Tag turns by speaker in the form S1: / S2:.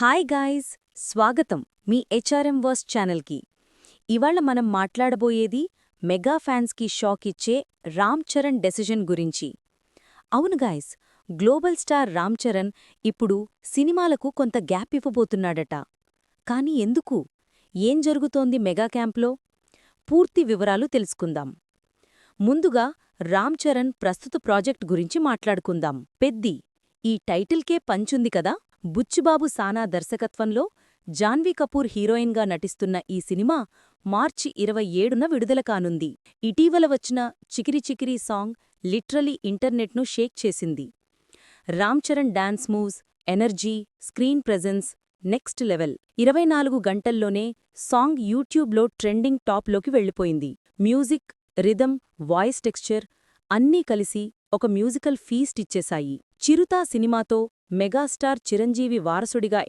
S1: Hi guys, స్వాగతం మీ HRM verse ఛానల్కి. ఇవాళ మనం మాట్లాడబోయేది మెగా ఫ్యాన్స్కి షాక్ ఇచ్చే రామ్ చరణ్ డెసిషన్ గురించి. అవును guys, global star Ram Charan ఇప్పుడు సినిమాలకు కొంత గ్యాప్ ఇవ్వబోతున్నాడట. కానీ ఎందుకు? ఏం జరుగుతోంది మెగా క్యాంప్లో? పూర్తి వివరాలు తెలుసుకుందాం. ముందుగా రామ్ చరణ్ ప్రస్తుత ప్రాజెక్ట్ గురించి మాట్లాడుకుందాం. పెద్ది ఈ టైటిల్కే పంచుంది కదా. బుచ్చుబాబు సానా దర్శకత్వంలో జాన్వీ కపూర్ హీరోయిన్గా నటిస్తున్న ఈ సినిమా మార్చి 27న విడుదల కానుంది. ఇటీవల వచ్చిన చికిరి చికిరి సాంగ్ లిట్రలీ ఇంటర్నెట్ను షేక్ చేసింది. Ram Charan dance moves, energy, screen presence next level. 24 గంటల్లోనే సాంగ్ యూట్యూబ్లో ట్రెండింగ్ టాప్లోకి వెళ్ళిపోయింది. మ్యూజిక్, రిథమ్, వాయిస్ టెక్స్చర్ అన్నీ కలిసి ఒక మ్యూజికల్ ఫీస్ట్ ఇచ్చేశాయి. చిరుత సినిమాతో మెగాస్టార్ చిరంజీవి వారసుడిగా